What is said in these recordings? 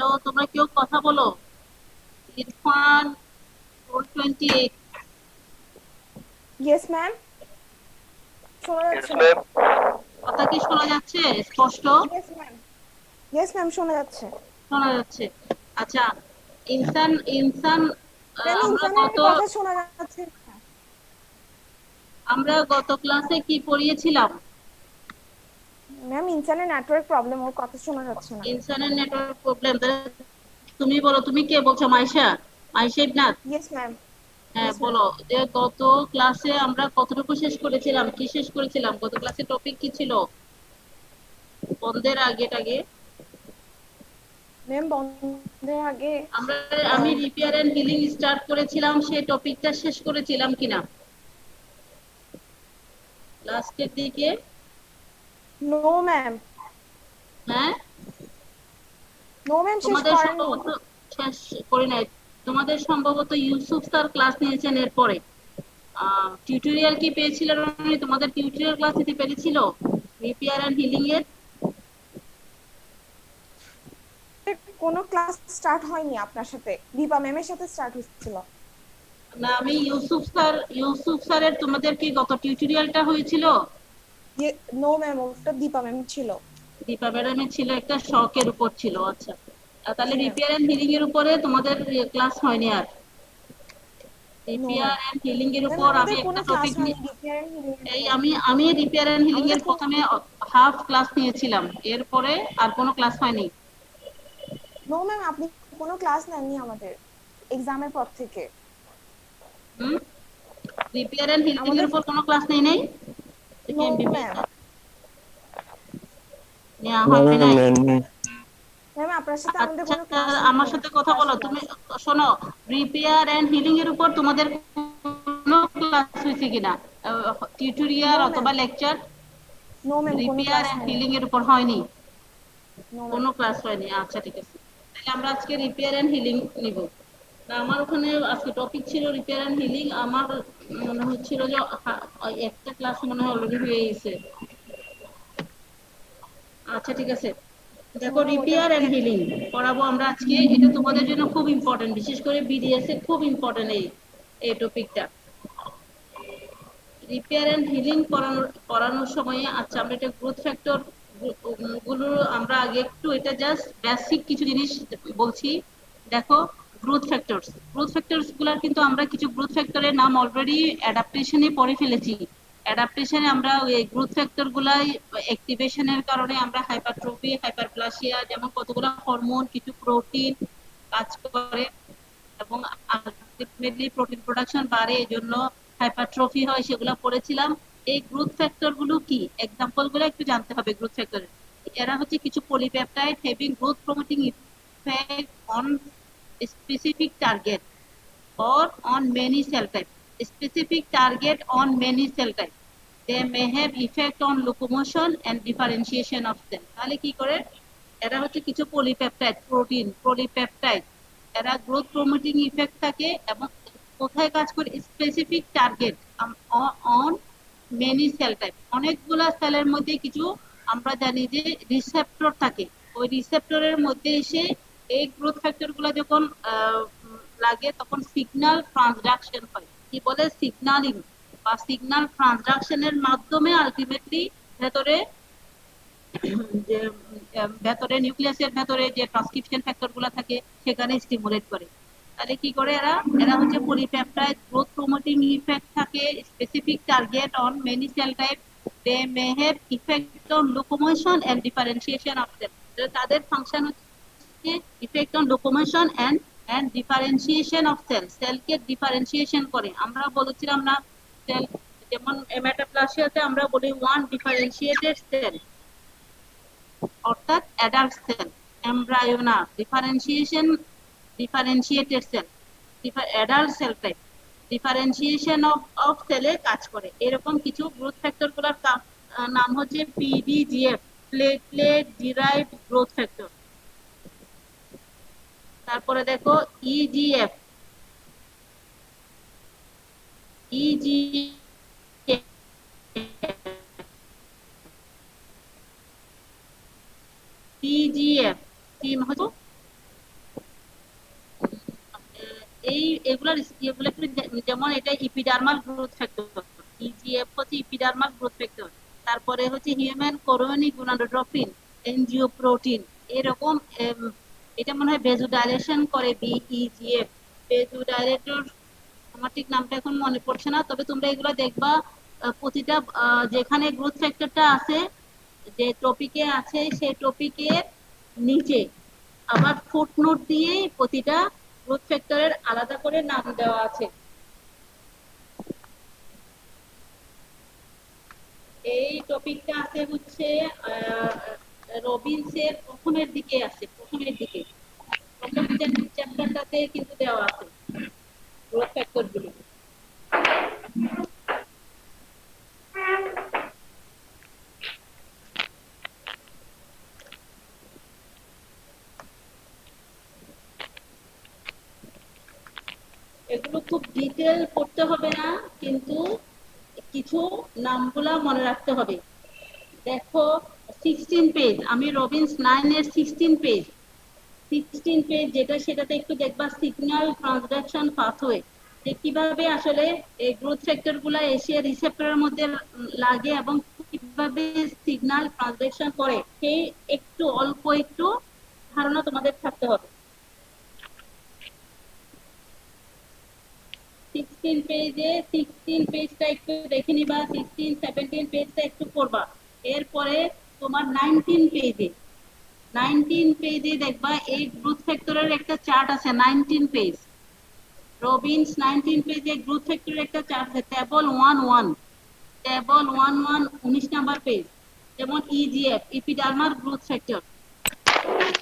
Hello, তোমরা কেউ কথা বলো। ইরফান 428। ইয়েস ম্যাম, শোনা Yes, যাচ্ছে ম্যাম। ma'am. কথা কি শোনা যাচ্ছে স্পষ্ট? ইয়েস ম্যাম, ইয়েস ম্যাম শোনা যাচ্ছে। শোনা যাচ্ছে। আচ্ছা, ইনসান ইনসান ম্যাম আমরা ইনসানের গত কথা শোনা যাচ্ছে না। আমরা গত ক্লাসে কি পড়িয়েছিলাম? ম্যাম ইনসানের নেটওয়ার্ক প্রবলেম, ওর কথা শোনা যাচ্ছে না। ইনসানের নেটওয়ার্ক প্রবলেম। তুমি বলো, তুমি কে বলছো? মাইশা? মাইশা ইবনাথ? ইয়েস ম্যাম, হ্যাঁ ইয়েস ম্যাম। বলো, যে গত ক্লাসে আমরা কতটুকু শেষ করেছিলাম, কি শেষ করেছিলাম গত ক্লাসে? টপিক কি ছিল বন্ধের আগে? ম্যাম বন্ধের আগে আমি রিপেয়ার এন্ড হিলিং স্টার্ট করেছিলাম, সেই টপিকটা শেষ করেছিলাম কিনা লাস্টের দিকে? নো ম্যাম, হ্যাঁ, নো ম্যাম শেষ তোমাদের করেননি। সম্ভবত শেষ করি নাই। তোমাদের সম্ভবত ইউসুফ স্যার ক্লাস নিয়েছেন এরপরে। টিউটোরিয়াল কি পেয়েছিল? তোমাদের টিউটোরিয়াল ক্লাস দিতে পেরেছিল রিপেয়ার এন্ড হিলিং এর? কোনো ক্লাস স্টার্ট হয়নি আপনার সাথে, দীপা ম্যামের সাথে স্টার্ট হচ্ছিল। না, আমি ইউসুফ স্যারের তোমাদের কি গত টিউটোরিয়ালটা হয়েছিল? নো ম্যাম, ওটা দীপা ম্যাম ছিল। দীপা ম্যাডামের ছিল, একটা শখের উপর ছিল। আচ্ছা, তাহলে জি ম্যাম। রিপেয়ার এন্ড হিলিং এর উপরে তোমাদের ক্লাস হয়নি আর? No ma'am. Repair and healing এর ম্যাম উপর আমাদের আমি কোনো একটা ক্লাস টপিক হয়নি নিয়ে রিপেয়ার এন্ড হিলিং এর এই উপর। আমি রিপেয়ার এন্ড হিলিং আমাদের এর প্রথমে হাফ ক্লাস নিয়েছিলাম, এরপরে আর কোনো ক্লাস হয়নি। নো ম্যাম, আপনি কোনো ক্লাস নেননি আমাদের এক্সামের পর থেকে। হুম, রিপেয়ার এন্ড হিলিং এর আমাদের উপর কোনো ক্লাস নেই নাই? No ma'am. নেওয়া No, হয় নাই? ma'am. ম্যাম আপনার সাথে আমাদের আচ্ছা, কোনো ক্লাস নেই আমার ম্যাম, সাথে কথা ফার্স্ট বলো তুমি। ক্লাস। শোনো, রিপেয়ার এন্ড হিলিং এর উপর তোমাদের কোনো ক্লাস হয়েছে কিনা? টিউটোরিয়াল নো ম্যাম, অথবা লেকচার নো ম্যাম কোনো রিপেয়ার ক্লাস এন্ড হয়নি। হিলিং এর উপর হয়নি? No ma'am. কোনো ক্লাস হয়নি, আচ্ছা ঠিক আছে। তাহলে আমরা আজকে রিপেয়ার এন্ড হিলিং নিব। আমার ওখানে আজকে টপিক ছিল রিপেয়ার এন্ড হিলিং। আমার মনে হচ্ছিল যে একটা ক্লাস মনে হয় অলরেডি হয়ে গেছে। আচ্ছা ঠিক আছে, দেখো, ম্যাম ওটা রিপেয়ার এন্ড হিলিং পড়াবো আমরা আজকে। এটা তোমাদের জন্য খুব ইম্পর্টেন্ট, বিশেষ করে বিডিএস এ খুব ইম্পর্টেন্ট এই টপিকটা। রিপেয়ার এন্ড হিলিং করানোর সময়, আচ্ছা আমরা এটা গ্রোথ ফ্যাক্টর গুলো আমরা আগে একটু এটা জাস্ট বেসিক কিছু জিনিস বলছি। দেখো, গ্রোথ ফ্যাক্টরস গুলার কিন্তু আমরা কিছু গ্রোথ ফ্যাক্টরের নাম অলরেডি অ্যাডাপ্টেশনে পড়ে ফেলেছি। অ্যাডাপ্টেশনে আমরা এই গ্রোথ ফ্যাক্টর গুলাই অ্যাক্টিভেশনের কারণে আমরা হাইপারট্রফি, হাইপারপ্লাসিয়া, যেমন কতগুলো হরমোন, কিছু প্রোটিন কাজ করে এবং আলটিমেটলি প্রোটিন প্রোডাকশন বাড়ে, এজন্য হাইপারট্রফি হয়, সেগুলো পড়েছিলাম। এই গ্রোথ ফ্যাক্টর গুলো কি, এক্সাম্পল গুলো একটু জানতে হবে গ্রোথ ফ্যাক্টরের। এরা হচ্ছে কিছু polypeptide having growth promoting effect on specific target or on many cell types. Specific target on many cell types. They may have effect on locomotion and differentiation of cell. তাহলে কি করে? এরা হচ্ছে কিছু পলিপেপটাইড, প্রোটিন পলিপেপটাইড। এরা growth promoting effect থাকে এবং কোথায় কাজ করে? Specific target on many cell type. অনেকগুলা সেলের মধ্যে কিছু আমরা জানি যে রিসেপ্টর থাকে। ওই রিসেপ্টরের মধ্যে এসে এই গ্রোথ ফ্যাক্টর গুলা যখন লাগে, তখন সিগন্যাল ট্রান্সডাকশন হয়। কি বলে? সিগন্যালিং বা সিগন্যাল ট্রান্সডাকশনের মাধ্যমে আলটিমেটলি ভেতরে যে ভেতরে নিউক্লিয়াসের ভেতরে যে ট্রান্সক্রিপশন ফ্যাক্টর গুলো থাকে সেখানে স্টিমুলেট করে। তাহলে কি করে? এরা এরা হচ্ছে পলিপেপটাইড, গ্রোথ প্রমোটিং ইফেক্ট থাকে, specific target on many cell type. They may have effect on locomotion and differentiation of cell. তাদের ফাংশন হচ্ছে effect on locomotion and differentiation of cell. সেলকে ডিফারেন্সিয়েশন করে। আমরা বলেছিলাম না, সেল যেমন মেটাপ্লাসিয়াতে আমরা বলি ওয়ান ডিফারেন্সিয়েটেড সেল, অর্থাৎ অ্যাডাল্ট সেল। এমব্রায়ো না, differentiated cell, adult cell type. Differentiation of সেলে কাজ করে। এরকম কিছু গ্রোথ ফ্যাক্টর গুলোর নাম হচ্ছে পিডিজিএফ, প্লেটলেট ডিরাইভড গ্রোথ ফ্যাক্টর। তারপরে দেখো ইজিএফ, ইজিএফ টিজিএফ, টি হচ্ছে এই এগুলার এগুলো একটু যেমন এটা ইপিডার্মাল গ্রোথ ফ্যাক্টর, ইজিএফ হচ্ছে ইপিডার্মাল গ্রোথ ফ্যাক্টর, তারপরে হচ্ছে হিউম্যান কোরিয়নিক গোনাডোট্রপিন, এনজিওপ্রোটিন, এরকম এটা মনে হয় ভেজোডাইলেশন করে বিইজিএফ, ভেজোডাইলেটর, আমার ঠিক নামটা এখন মনে পড়ছে না, তবে তোমরা এগুলো দেখবা প্রতিটা যেখানে গ্রোথ ফ্যাক্টরটা আছে, যে টপিকে আছে সেই টপিকের নিচে আবার ফুটনোট দিয়ে প্রতিটা গ্রোথ ফ্যাক্টরের আলাদা করে নাম দেওয়া আছে। এই টপিকটা আছে হচ্ছে রবিনসের প্রথমের দিকে আছে, প্রথমের দিকে প্রথম চ্যাপ্টারটাতে কিন্তু দেওয়া আছে গ্রোথ ফ্যাক্টর গুলো। এগুলো খুব ডিটেল পড়তে হবে না, কিন্তু কিছু নামগুলা মনে রাখতে হবে। দেখো 16 পেজ, আমি রবিনস 9 এর 16 পেজ, 16 পেজ যেটা সেটাতে একটু দেখবা সিগন্যাল ট্রান্সডাকশন পাথওয়ে, যে কিভাবে আসলে এই গ্রোথ ফ্যাক্টর গুলা এসে রিসেপ্টরের মধ্যে লাগে এবং কিভাবে সিগন্যাল ট্রান্সডাকশন করে, সেই একটু অল্প একটু ধারণা তোমাদের থাকতে হবে। 16 পেজে 16 পেজটা একটু দেখে নিবা, 16 17 পেজটা একটু পড়বা। এরপরে তোমার 19 পেজে, 19 পেজে দেখবা এই গ্রোথ ফ্যাক্টরের একটা চার্ট আছে, 19 পেজ রবিনস 19 পেজে গ্রোথ ফ্যাক্টরের একটা চার্ট আছে, টেবল 1-1, টেবল 1-1 19 নাম্বার পেজ। যেমন ইজিএফ ইপিডার্মাল গ্রোথ ফ্যাক্টর,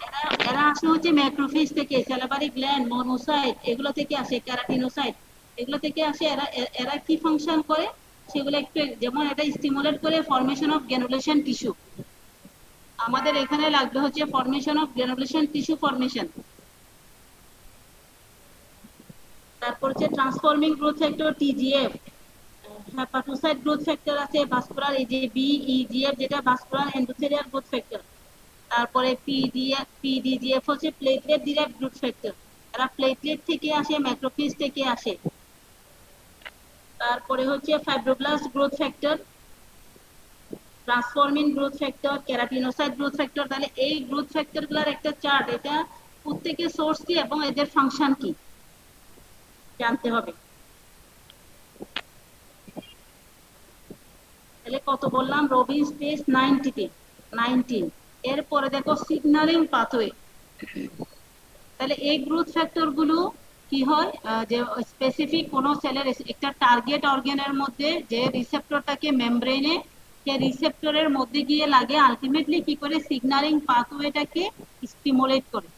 এরা এরা আসে হচ্ছে ম্যাক্রোফেজ থেকে, স্যালারি গ্ল্যান্ড, মনোসাইট এগুলো থেকে আসে, ক্যারাটিনোসাইট এগুলো থেকে আসে। এরা এরা কি ফাংশন করে সেগুলো একটু, যেমন এটা স্টিমুলেট করে ফরমেশন অফ গ্রানুলেশন টিস্যু, আমাদের এখানে লাগবে হচ্ছে formation of granulation tissue formation. তারপর হচ্ছে transforming growth factor TGF, hepatocyte growth factor আছে, ভাস্কুলার এই যে বিইজিএফ যেটা ভাস্কুলার এন্ডোথেলিয়াল গ্রোথ ফ্যাক্টর। তারপরে পিডিজিএফ হচ্ছে প্লেটলেট ডিরাইভড গ্রোথ ফ্যাক্টর, এরা প্লেটলেট থেকে আসে, ম্যাক্রোফেজ থেকে আসে। তারপরে হচ্ছে fibroblast growth factor, transforming growth factor, keratinocyte growth factor. তাহলে এই গ্রোথ ফ্যাক্টর গুলার একটা চার্ট, এটা প্রত্যেকের সোর্স কি এবং এদের ফাংশন কি জানতে হবে। তাহলে কত বললাম, রবিনস পেজ 90 19। এরপরে দেখো সিগন্যালিং পাথওয়ে, তাহলে এই গ্রোথ ফ্যাক্টর গুলো কি হয়, যে স্পেসিফিক কোন সেলের একটা টার্গেট অর্গানের মধ্যে যে রিসেপ্টরটাকে মেমব্রেনে, সে রিসেপ্টরের মধ্যে গিয়ে লাগে, আলটিমেটলি কি করে সিগন্যালিং পাথওয়েটাকে স্টিমুলেট করে,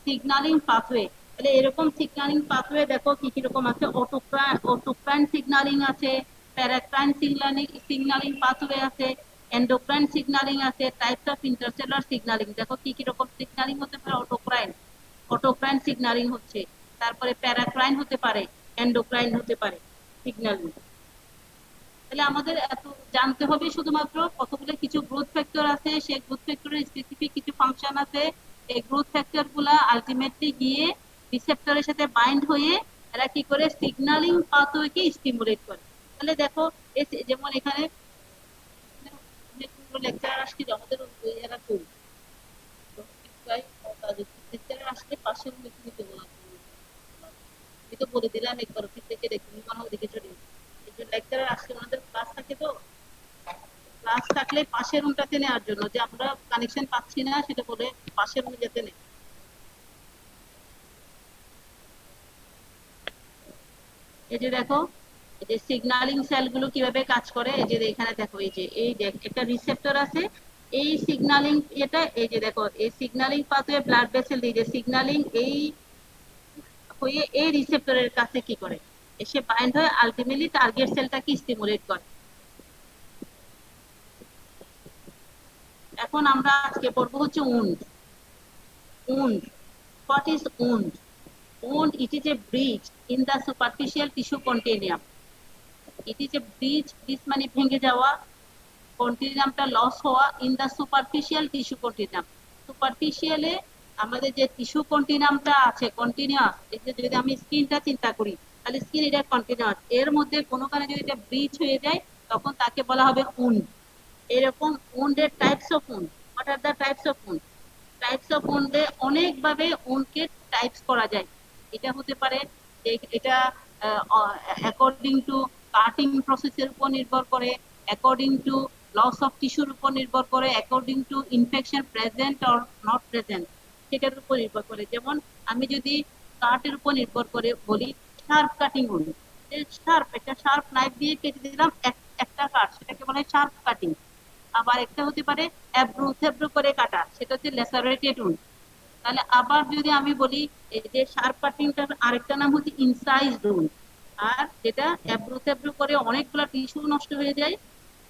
সিগন্যালিং পাথওয়ে। তাহলে এরকম সিগন্যালিং পাথওয়ে দেখো কি কি রকম আছে, অটোক্রাইন সিগন্যালিং আছে, প্যারাক্রাইন সিগন্যালিং পাথওয়ে আছে, এন্ডোক্রাইন সিগন্যালিং আছে, টাইপস অফ ইন্টারসেলুলার সিগন্যালিং দেখো কি কি রকম সিগন্যালিং হতে পারে। অটোক্রাইন সিগন্যালিং হচ্ছে, তারপরে প্যারাক্রাইন হতে পারে, এন্ডোক্রাইন হতে পারে সিগন্যালিং। তাহলে আমাদের এত জানতে হবে শুধুমাত্র কতগুলো কিছু গ্রোথ ফ্যাক্টর আছে, সেই গ্রোথ ফ্যাক্টরের স্পেসিফিক কিছু ফাংশন আছে, এই গ্রোথ ফ্যাক্টর গুলা আলটিমেটলি গিয়ে রিসেপ্টরের সাথে বাইন্ড হয়ে এরা কি করে সিগন্যালিং পাথওয়েকে স্টিমুলেট করে। তাহলে দেখো যেমন এখানে লেকচার আসছে আমাদের এরা করি লেকচার আসলে পাশের নিতে বলা, আমি তো বলে দিলাম একবার অফিস থেকে দেখুন মনে হয় ওদিকে চলে লেকচারার আসলে ওনাদের ক্লাস থাকে, তো ক্লাস থাকলে পাশের রুমটাতে নেওয়ার জন্য, যে আমরা কানেকশন পাচ্ছি না সেটা বলে পাশের রুমে যেতে নেই। এই যে দেখো এই যে সিগন্যালিং সেলগুলো কিভাবে কাজ করে, এই যে এখানে দেখো এই যে একটা রিসেপ্টর আছে, এই সিগন্যালিং এটা এই যে দেখো এই সিগন্যালিং পাথওয়ে ব্লাড ভেসেল দিয়ে যে সিগন্যালিং এই হয়ে এই রিসেপ্টরের কাছে কি করে এসে বাইন্ড হয়ে আলটিমেটলি টার্গেট সেলটাকে স্টিমুলেট করে। এখন আমরা আজকে পড়বো হচ্ছে wound. Wound, what is wound? Wound, it is a breach in the superficial tissue continuum. It is a breach মানে ভেঙে যাওয়া, কন্টিনিউমটা লস হওয়া, in the superficial tissue continuum, সুপারফিশিয়ালে আমাদের যে টিস্যু কন্টিনিউমটা আছে কন্টিনিউয়াস, এই যে যদি আমি স্কিনটা চিন্তা করি তাহলে স্কিন এটা কন্টিনিউয়াস, এর মধ্যে কোনোখানে যদি এটা ব্রিচ হয়ে যায় তখন তাকে বলা হবে উন্ড। এরকম উন্ডের types of wound, what are the types of wound? Types of উন্ডে অনেকভাবে উন্ডকে টাইপস করা যায়। এটা হতে পারে যে এটা অ্যাকর্ডিং টু কাটিং প্রসেসের উপর নির্ভর করে, অ্যাকর্ডিং টু লস অফ টিস্যুর উপর নির্ভর করে, according to infection present or not present সেটার উপর নির্ভর করে। যেমন আমি যদি কাটের উপর নির্ভর করে বলি, শার্প কাটিং উন্ড, শার্প একটা শার্প নাইফ দিয়ে কেটে দিলাম একটা কাট, সেটাকে বলা হয় শার্প কাটিং। আবার একটা হতে পারে অ্যাব্রু থ্যাব্রু করে কাটা, সেটা হচ্ছে ল্যাসারেটেড উন্ড। তাহলে আবার যদি আমি বলি এই যে শার্প কাটিংটার আরেকটা নাম হচ্ছে ইনসাইজড উন্ড, আর যেটা অ্যাব্রু থ্যাব্রু করে অনেকগুলো টিস্যু নষ্ট হয়ে যায়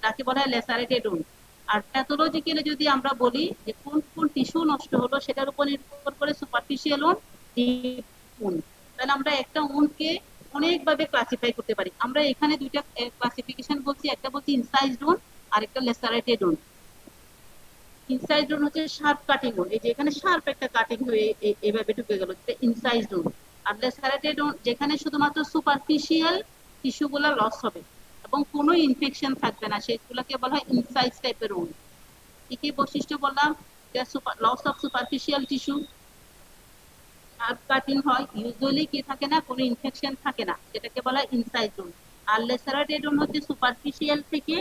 তাকে বলা হয় ল্যাসারেটেড উন্ড। আর প্যাথোলজিক্যালি যদি আমরা বলি যে কোন কোন টিস্যু নষ্ট হলো সেটার উপর নির্ভর করে সুপারফিশিয়াল উন্ড, ডিপ উন্ড। তাহলে আমরা একটা উন্ডকে অনেকভাবে ক্লাসিফাই করতে পারি। আমরা এখানে দুইটা ক্লাসিফিকেশন বলছি, একটা বলছি ইনসাইজড উন্ড আর একটা ল্যাসারেটেড উন্ড। ইনসাইড উন্ড হচ্ছে শার্প কাটিং উন্ড, এই যে এখানে শার্প একটা কাটিং হয়ে এভাবে ঢুকে গেল, যেটা ইনসাইড উন্ড। আর ল্যাসারেটেড উন্ড যেখানে শুধুমাত্র সুপারফিশিয়াল টিস্যুগুলো লস হবে এবং কোনো ইনফেকশন থাকবে না, সেগুলোকে বলা হয় ইনসাইজ টাইপের উন্ড। কি কি বৈশিষ্ট্য বললাম? Loss of superficial tissue, sharp cutting হয়, ইউজুয়ালি কি থাকে না, কোনো ইনফেকশন থাকে না, যেটাকে বলা হয় ইনসাইড উন্ড। আর ল্যাসারেটেড উন্ড হচ্ছে সুপারফিশিয়াল থেকে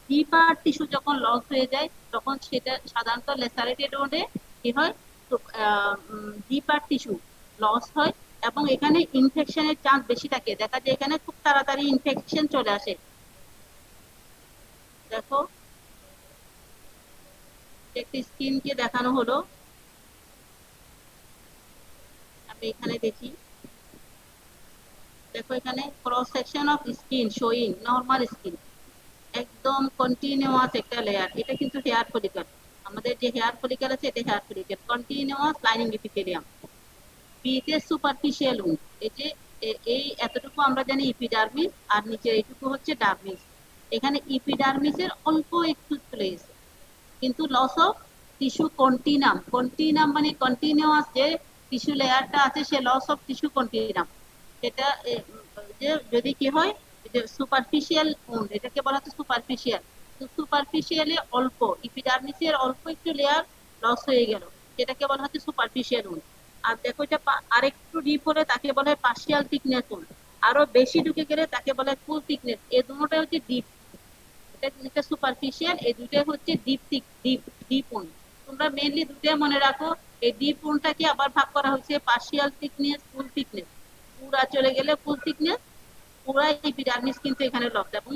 ডিপার টিস্যু যখন লস হয়ে যায় তখন সেটা সাধারণত ল্যাসারেটেড উন্ডে কি হয়, ডিপার টিস্যু লস হয় এবং এখানে ইনফেকশনের চান্স বেশি থাকে। দেখা যায় এখানে খুব তাড়াতাড়ি ইনফেকশন চলে আসে। দেখো একটি স্কিনকে দেখানো হলো, আমি এখানে দেখি, দেখো এখানে cross section of skin showing normal skin, একদম কন্টিনিউয়াস একটা লেয়ার, এটা কিন্তু হেয়ার ফলিকল। আমাদের যে হেয়ার ফলিকল আছে এটা hair follicle, continuous lining epithelium. বিতে সুপারফিশিয়াল উন্ড, এই যে এই এতটুকু আমরা জানি ইপিডার্মিস, আর নিচে এইটুকু হচ্ছে ডার্মিস। এখানে ইপিডার্মিসের অল্প একটু চলে গেছে, কিন্তু লস অফ টিস্যু কন্টিনাম, কন্টিনাম মানে কন্টিনিউয়াস যে টিস্যু লেয়ারটা আছে সে লস অফ টিস্যু কন্টিনাম। সেটা যে যদি কি হয়, যে সুপারফিশিয়াল উন্ড এটাকে বলা হচ্ছে সুপারফিশিয়াল। তো সুপারফিশিয়ালে অল্প ইপিডার্মিসের অল্প একটু লেয়ার লস হয়ে গেল, সেটাকে বলা হচ্ছে সুপারফিশিয়াল উন্ড। আর দেখো এটা আরেকটু ডিপ হলে তাকে বলা হয় পার্শিয়াল থিকনেস উন্ড, আরো বেশি ঢুকে গেলে তাকে বলা হয় ফুল থিকনেস। এই দুটোটা হচ্ছে ডিপ, এটা সুপারফিশিয়াল, এই দুটোই হচ্ছে deep thick, deep deep wound. তোমরা মেইনলি দুটোই মনে রাখো, এই ডিপ উন্ডটাকে আবার ভাগ করা হয়েছে পার্শিয়াল থিকনেস, ফুল থিকনেস। পুরা চলে গেলে ফুল থিকনেস, পুরা এপিডার্মিস কিন্তু এখানে লব্ধ, এবং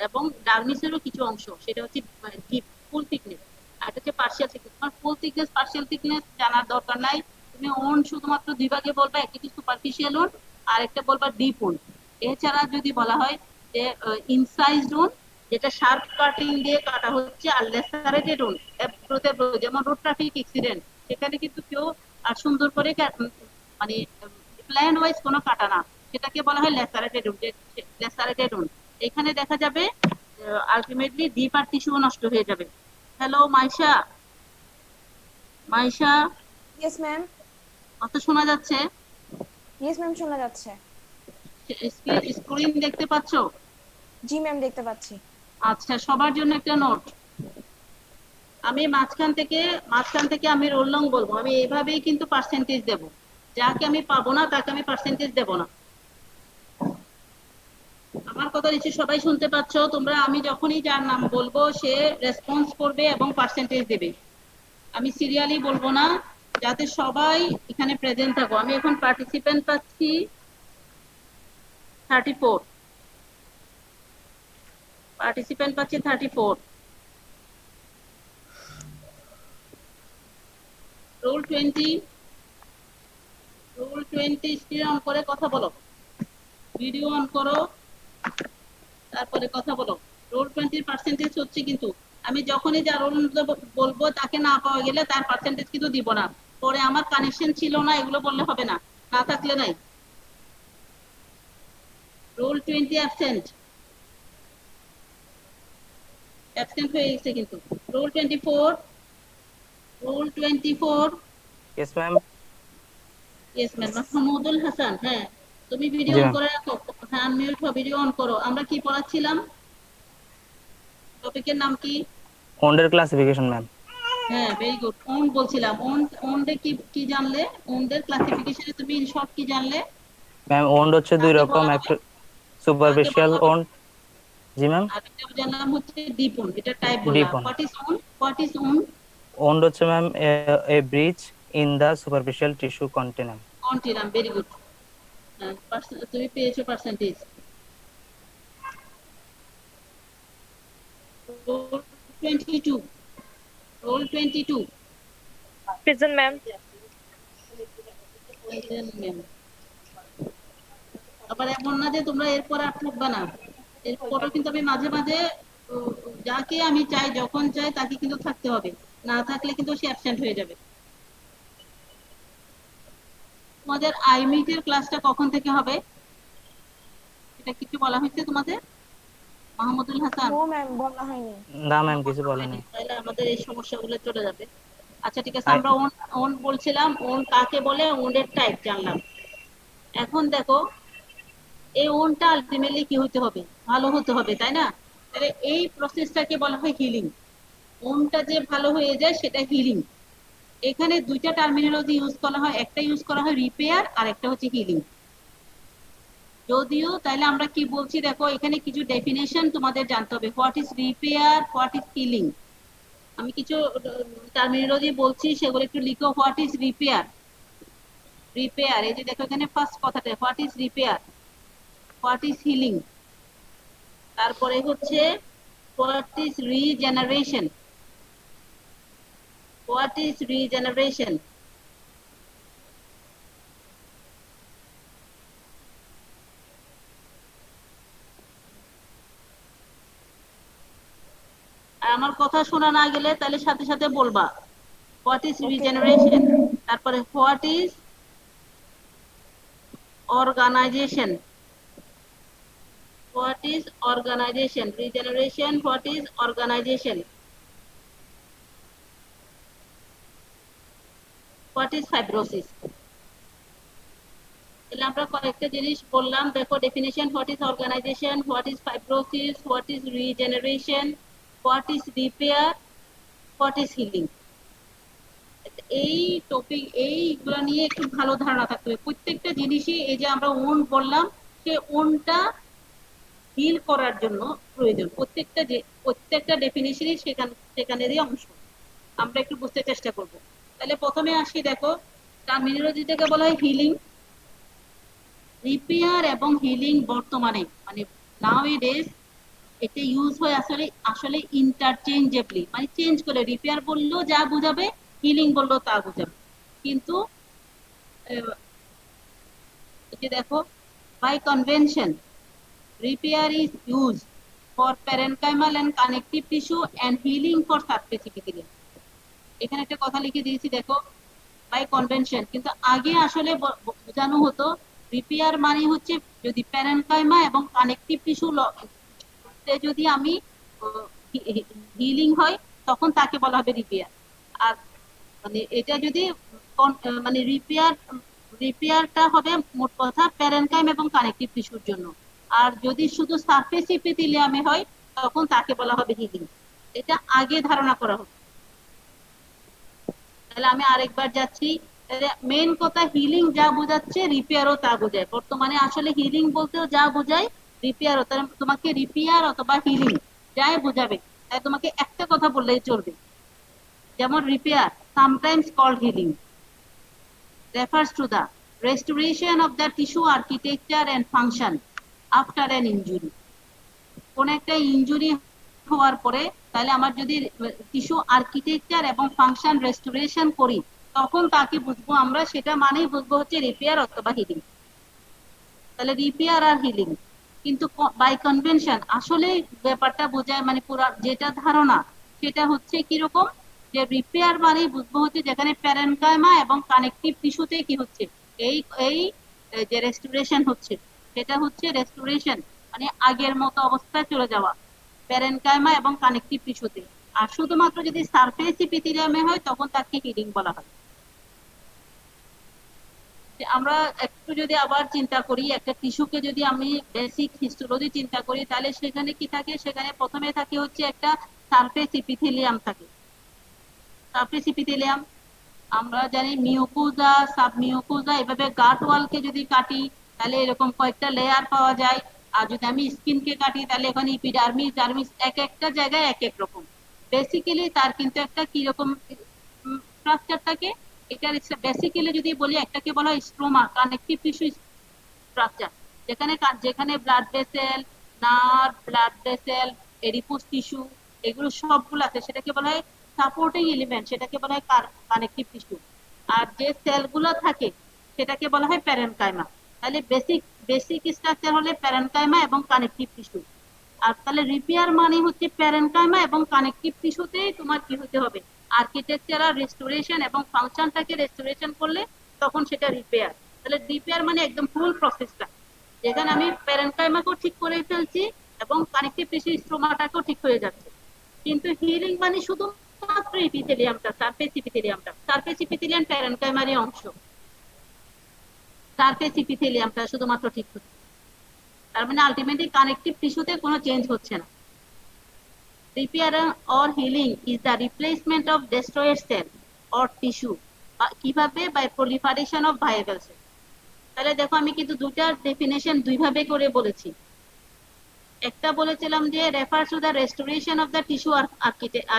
এবং ডার্মিসেরও কিছু অংশ সেটা হচ্ছে ডিপ ফুল থিকনেস, আর এটা হচ্ছে পার্শিয়াল থিকনেস। তোমার ফুল থিকনেস পার্শিয়াল থিকনেস জানার দরকার নাই, তুমি ওন শুধুমাত্র দুই ভাগে বলবা, একটা কি সুপারফিশিয়াল ওন আর একটা বলবা ডিপ ওন। এছাড়া যদি বলা হয় যে ইনসাইজড ওন, যেটা শার্প কাটিং দিয়ে কাটা হচ্ছে, আর লেসারেটেড ওন, যেমন রোড ট্রাফিক অ্যাক্সিডেন্ট, সেখানে কিন্তু কেউ আর সুন্দর করে মানে প্ল্যান ওয়াইজ কোনো কাটা না, সেটাকে বলা হয় ল্যাসারেটেড ওন। ল্যাসারেটেড ওন এখানে দেখা যাবে আলটিমেটলি ডিপ আর টিস্যু নষ্ট হয়ে যাবে। Hello Maisha, Maisha yes ma'am. কথা শোনা যাচ্ছে? ইয়েস ম্যাম, শোনা যাচ্ছে। স্ক্রিন দেখতে পাচ্ছো? জি ম্যাম, দেখতে পাচ্ছি। আচ্ছা, সবার জন্য একটা নোট। আমি মাঝখান থেকে আমি রোল নং বলবো, আমি এইভাবেই কিন্তু পার্সেন্টেজ দেব, যাকে আমি পাবো না তাকে আমি পার্সেন্টেজ দেব না। আমার কথা নিশ্চয়ই সবাই শুনতে পাচ্ছ তোমরা? আমি যখনই যার নাম বলবো সে রেসপন্স করবে এবং পার্সেন্টেজ দেবে, আমি সিরিয়ালি বলবো না, যাতে সবাই এখানে প্রেজেন্ট থাকো। আমি এখন পার্টিসিপেন্ট পাচ্ছি 34, পার্টিসিপেন্ট পাচ্ছি 34। রোল 20, রোল 20 স্ক্রিন অন করে কথা বলো, ভিডিও অন করো, তারপরে কথা বলো। রোল 20 পার্সেন্টেজ হচ্ছে কিন্তু, আমি যখনই যা রোল বলবো তাকে না পাওয়া গেলে তার পার্সেন্টেজ কিন্তু দিব না। পরে আমার কানেকশন ছিল না এগুলো বললে হবে না, না থাকলে নাই। রোল 20 অ্যাবসেন্ট, অ্যাবসেন্ট হয়ে গেছে কিন্তু। Roll 24, roll 24, yes ma'am. Yes ma'am, Mahmudul Hasan. হ্যাঁ, তুমি ভিডিও जी অন मैम। করে রাখো। হ্যাঁ, আনমিউট হও, ভিডিও অন করো। আমরা কি পড়াচ্ছিলাম? টপিকের নাম কি? ओंडर क्लासिफिकेशन मैम। হ্যাঁ, ভেরি গুড। ওন বলছিলাম। ওন ওনডে কি কি জানলে? ওনদের ক্লাসিফিকেশনে তুমি ইন শর্ট কি জানলে? मैम ओंड হচ্ছে দুই কাকে রকম, বলা হয়? একটা কাকে বলা সুপারফিশিয়াল হবে? ওন্ড। জি ম্যাম। আর এটা জানলাম হচ্ছে ডিপ ওন, এটা টাইপ বললাম। Deep wound. What is wound? What is wound? Wound হচ্ছে ma'am a breach in the superficial tissue container. Continuum, very good. তুমি পেয়েছো percentage. Role 22, role 22। Prison, ma'am. আবার এমন না যে তোমরা এরপর আর থাকবে না, এরপরও কিন্তু আমি মাঝে মাঝে যাকে আমি চাই যখন চাই তাকে কিন্তু থাকতে হবে, না থাকলে কিন্তু সে অ্যাবসেন্ট হয়ে যাবে। তোমাদের আইমিট এর ক্লাসটা কখন থেকে হবে এটা কিছু বলা হয়েছে তোমাদের? মাহমুদুল হাসান? নো ম্যাম, বলা হয়নি। না ম্যাম কিছু বলেনি। তাহলে আমাদের এই সমস্যাগুলো চলে যাবে। আচ্ছা ঠিক আছে, আই আমরা ওন ওন বলছিলাম, ওন কাকে বলে, ওনের টাইপ জানলাম। এখন দেখো, এই ওনটা আলটিমেটলি কি হতে হবে? ভালো হতে হবে, তাই না? তাহলে এই প্রসেসটাকে বলা হয় হিলিং। ওনটা যে ভালো হয়ে যায় সেটা হিলিং। এখানে দুইটা টার্মিনোলজি ইউজ করা হয়, একটা ইউজ করা হয় রিপেয়ার আর একটা হচ্ছে হিলিং। যদিও তাহলে আমরা কি বলছি দেখো, এখানে কিছু ডেফিনেশন তোমাদের জানতে হবে। What is repair, what is healing. আমি কিছু টার্মিনোলজি বলছি, সেগুলো একটু লিখো। What is repair? রিপেয়ার, এই যে দেখো এখানে ফার্স্ট কথাটা, what is repair, what is healing. তারপরে হচ্ছে what is regeneration, what is regeneration. আর আমার কথা শোনা না গেলে তাহলে সাথে সাথে বলবা। What is okay ma'am. Regeneration, তারপরে what is organisation, what is organisation, regeneration, what is organisation, what is fibrosis. তাহলে আমরা কয়েকটা জিনিস বললাম, দেখো definition. What is organisation, what is fibrosis, what is regeneration, what is repair, what is healing. এই topic এইগুলো নিয়ে একটু ভালো ধারণা থাকতে হবে। প্রত্যেকটা জিনিসই, এই যে আমরা ওন বললাম, সে ওনটা হিল করার জন্য প্রয়োজন। প্রত্যেকটা ডেফিনিশনই সেখানেরই অংশ। আমরা একটু বুঝতে চেষ্টা করব। তাহলে প্রথমে আসি, দেখো টার্মিনোলজিটাকে বলা হয় হিলিং। রিপেয়ার এবং হিলিং বর্তমানে মানে নাও এ ডেজ এটা ইউজ হয় আসলে আসলে ইন্টারচেঞ্জেবলি, মানে চেঞ্জ করে। রিপেয়ার বললেও যা বোঝাবে, হিলিং বললেও তা বোঝাবে। কিন্তু এই যে দেখো, by convention repair is used for parenchymal and connective tissue and healing for surface epithelium। এখানে একটা কথা লিখে দিয়েছি দেখো, বাই কনভেনশন। কিন্তু আগে আসলে বোঝানো হতো রিপেয়ার মানে হচ্ছে যদি প্যারেনকাইমা এবং কানেকটিভ টিস্যু যদি আমি হিলিং হয় তখন তাকে বলা হবে রিপেয়ার। আর মানে এটা যদি মানে রিপেয়ারটা হবে মোট কথা প্যারেনকাইম এবং কানেকটিভ টিস্যুর জন্য। আর যদি শুধু সারফেস এপিথেলিয়ামে হয় তখন তাকে বলা হবে হিলিং। এটা আগে ধারণা করা হতো। তাহলে আমি আরেকবার যাচ্ছি। মেন কথা, হিলিং যা বোঝাচ্ছে রিপেয়ারও তা বোঝায়। বর্তমানে আসলে হিলিং বলতেও যা বোঝায় রিপেয়ারও। তোমাকে রিপেয়ার অথবা হিলিং যাই বোঝাবে, তাই তোমাকে একটা কথা বললেই চলবে। যেমন repair, sometimes called healing, refers to the restoration of the tissue architecture and function after an injury। কোন একটা ইনজুরি হওয়ার পরে তাহলে আমার যদি টিস্যু আর্কিটেকচার এবং ফাংশন রেস্টোরেশন করি তখন তাকে বুঝবো আমরা, সেটা মানেই বুঝবো হচ্ছে রিপেয়ার অথবা হিলিং। তাহলে রিপেয়ার আর হিলিং। কিন্তু বাই কনভেনশন আসলে ব্যাপারটা বোঝায়, মানে পুরো যেটা ধারণা সেটা হচ্ছে কিরকম, যে রিপেয়ার মানেই বুঝবো হচ্ছে যেখানে প্যারেনকাইমা এবং কানেকটিভ টিস্যুতে কি হচ্ছে, এই এই যে রেস্টোরেশন হচ্ছে, সেটা হচ্ছে রেস্টোরেশন মানে আগের মতো অবস্থায় চলে যাওয়া প্যারেনকাইমা এবং কানেকটিভ টিস্যুতে। আর শুধুমাত্র যদি সারফেস এপিথেলিয়ামে হয় তখন তাকে হিলিং বলা হয়। আমরা একটু যদি আবার চিন্তা করি, একটা টিস্যুকে যদি আমি বেসিক হিস্টোলজি চিন্তা করি, তাহলে সেখানে কি থাকে? সেখানে প্রথমে থাকে হচ্ছে একটা সারফেস ইপিথেলিয়াম থাকে। সারফেস ইপিথেলিয়াম, আমরা জানি মিউকোজা, সাবমিউকোজা, এভাবে গাট ওয়ালকে যদি কাটি তাহলে এরকম কয়েকটা লেয়ার পাওয়া যায়। আর যদি আমি স্কিনকে কাটি তাহলে এখানে ইপিডার্মিস, ডার্মিস, এক একটা জায়গায় এক এক রকম। বেসিক্যালি তার কিন্তু একটা কি রকম স্ট্রাকচার থাকে? এটার বেসিক্যালি যদি বলি, একটাকে বলা হয় স্ট্রোমা, কানেকটিভ টিস্যু স্ট্রাকচার, যেখানে যেখানে blood vessel, nerve, blood vessel, adipose tissue, এগুলো সবগুলো আছে, সেটাকে বলা হয় সাপোর্টিং এলিমেন্ট, সেটাকে বলা হয় কানেকটিভ টিস্যু। আর যে সেলগুলো থাকে সেটাকে বলা হয় প্যারেনকাইমা। তাহলে বেসিক বেসিক স্ট্রাকচার হলে প্যারেনকাইমা এবং কানেকটিভ টিস্যু। আর তাহলে রিপেয়ার মানে হচ্ছে প্যারেনকাইমা এবং কানেকটিভ টিস্যুতেই তোমার কি হতে হবে? আর্কিটেকচারাল রেস্টোরেশন এবং ফাংশনটাকে রেস্টোরেশন করলে তখন সেটা রিপেয়ার। তাহলে রিপেয়ার মানে একদম ফুল প্রসেসটা, যেখানে আমি প্যারেনকাইমাকেও ঠিক করে ফেলছি এবং কানেকটিভ টিস্যু স্ট্রোমাটাকেও ঠিক হয়ে যাচ্ছে। কিন্তু হিলিং মানে শুধুমাত্র ইপিথেলিয়ামটা, সারফেস ইপিথেলিয়ামটা, সারফেস ইপিথেলিয়াম প্যারেনকাইমারই অংশ, সারফেস ইপিথেলিয়ামটা শুধুমাত্র ঠিক হচ্ছে। তার মানে আলটিমেটলি কানেকটিভ টিস্যুতে কোনো চেঞ্জ হচ্ছে না। Repair or healing is the replacement of destroyed cell or tissue কিভাবে? by proliferation of viable cell। তাহলে দেখো আমি কিন্তু দুটার ডেফিনেশন দুইভাবে করে বলেছি। একটা বলেছিলাম যে refers to the restoration of the tissue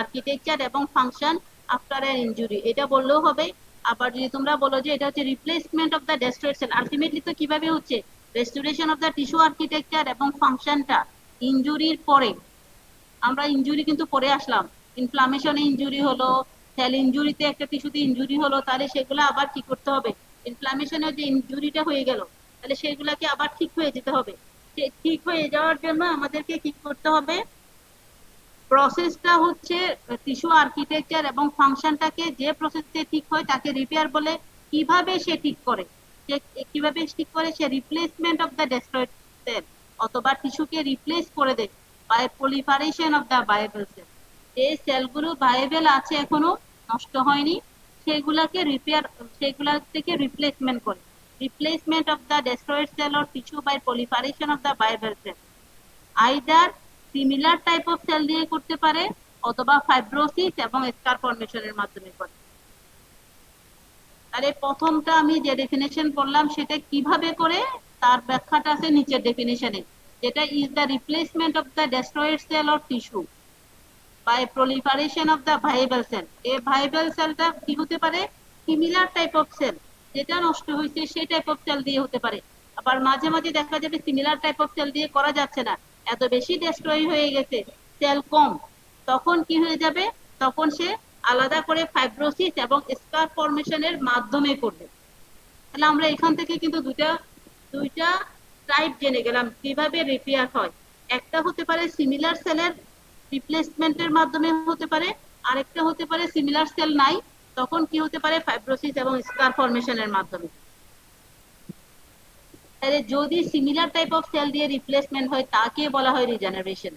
architecture এবং function after an injury, এটা বললেও হবে। আবার যদি তোমরা বলো যে এটা হচ্ছে replacement of the destroyed cell, ultimately তো কিভাবে হচ্ছে? Restoration of the tissue architecture এবং ফাংশনটা ইনজুরির পরে। আমরা ইনজুরি কিন্তু পরে আসলাম, ইনফ্লামেশনে ইনজুরি হলো, সেল ইনজুরিতে একটা টিস্যুতে ইনজুরি হলো, তাহলে সেগুলো আবার কি করতে হবে? ইনফ্লামেশনে যে ইনজুরিটা হয়ে গেল, তাহলে সেগুলাকে আবার ঠিক হয়ে যেতে হবে। ঠিক হয়ে যাওয়ার জন্য আমাদেরকে কি করতে হবে? প্রসেসটা হচ্ছে টিস্যু আর্কিটেকচার এবং ফাংশনটাকে যে প্রসেসে ঠিক হয় তাকে রিপেয়ার বলে। কিভাবে সে ঠিক করে? সে কিভাবে ঠিক করে? সে replacement of the destroyed cell অথবা টিস্যুকে রিপ্লেস করে দেয় by proliferation of the viable cell। যে সেলগুলো ভাইয়েবল আছে এখনো, নষ্ট হয়নি, সেগুলাকে রিপেয়ার, সেগুলা থেকে রিপ্লেসমেন্ট করে। Replacement of the destroyed cell or tissue by proliferation of the viable cell either similar type of cell দিয়ে করতে পারে অথবা ফাইব্রোসিস এবং স্কার ফর্মেশনের মাধ্যমে করে। তাহলে প্রথমটা আমি যে ডেফিনেশন করলাম সেটা কিভাবে করে, তার ব্যাখ্যাটা আছে নিচের ডেফিনেশনে, যেটা is the replacement of the destroyed cell or tissue by proliferation of the viable cell. এই ভাইয়েবল সেলটা কি হতে পারে? সিমিলার টাইপ অফ সেল, যেটা নষ্ট হয়েছে সেই টাইপ অফ সেল দিয়ে হতে পারে। আবার মাঝে মাঝে দেখা যাবে সিমিলার টাইপ অফ সেল দিয়ে করা যাচ্ছে না, এত বেশি ডেস্ট্রয় হয়ে গেছে, সেল কম, তখন কি হয়ে যাবে? তখন সে আলাদা করে ফাইব্রোসিস এবং স্কার ফর্মেশনের মাধ্যমে করবে। তাহলে আমরা এখান থেকে কিন্তু দুইটা দুইটা টাইপ জেনে গেলাম কিভাবে রিপেয়ার হয়। একটা হতে পারে সিমিলার সেলের রিপ্লেসমেন্টের মাধ্যমে হতে পারে, আরেকটা হতে পারে সিমিলার সেল নাই, তখন কি হতে পারে? ফাইব্রোসিস এবং স্কার ফর্মেশনের মাধ্যমে। তাহলে যদি সিমিলার টাইপ অফ সেল দিয়ে রিপ্লেসমেন্ট হয় তাকে বলা হয় রিজেনারেশন।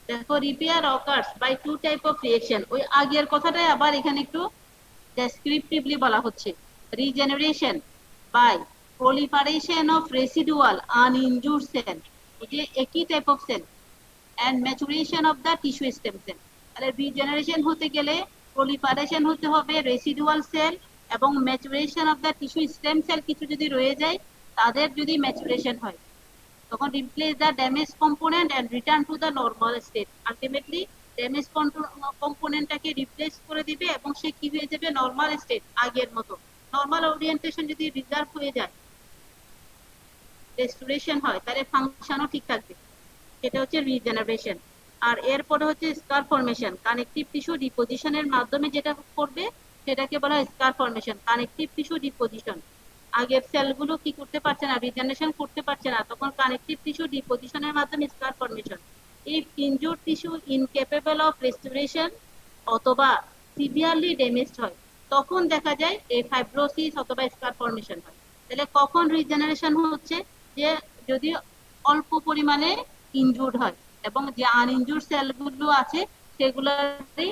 দেখো repair occurs by two type of reaction, ওই আগের কথাটাই আবার এখানে একটু ডেসক্রিপটিভলি বলা হচ্ছে। Regeneration by proliferation of residual uninjured cell, যে একই type of cell, and maturation of the tissue stem cell। তাহলে রিজেনারেশন হতে গেলে proliferation হতে হবে রেসিডুয়াল সেল এবং maturation of the tissue stem cell কিছু যদি রয়ে যায়, তাদের যদি ম্যাচুরেশন হয় তখন replace the damage component and return to the normal state. Ultimately damage কম্পোনেন্টটাকে রিপ্লেস করে দিবে এবং সে কি হয়ে যাবে? নর্মাল স্টেট, আগের মতো। নর্মাল ওরিয়েন্টেশন যদি রিজার্ভ হয়ে যায়, রেস্টোরেশন হয়, তাহলে ফাংশনও ঠিক থাকবে, সেটা হচ্ছে রিজেনারেশন। আর এরপরে হচ্ছে স্কার ফর্মেশন, কানেকটিভ টিস্যু ডিপোজিশনের মাধ্যমে যেটা করবে সেটাকে বলা হয় স্কার ফর্মেশন, কানেকটিভ টিস্যু ডিপোজিশন। আগের সেলগুলো কি করতে পারছে না, রিজেনারেশন করতে পারছে না, তখন কানেকটিভ টিস্যু ডিপোজিশনের মাধ্যমে scar formation. If injured tissue incapable of restoration অথবা সিভিয়ারলি ড্যামেজড হয়, তখন দেখা যায় এই ফাইব্রোসিস অথবা স্কার ফর্মেশন হয়। তাহলে কখন রিজেনারেশন হচ্ছে? যে যদি অল্প পরিমাণে ইনজুর্ড হয় এবং যে আনইনজুর্ড সেলগুলো আছে সেগুলোরই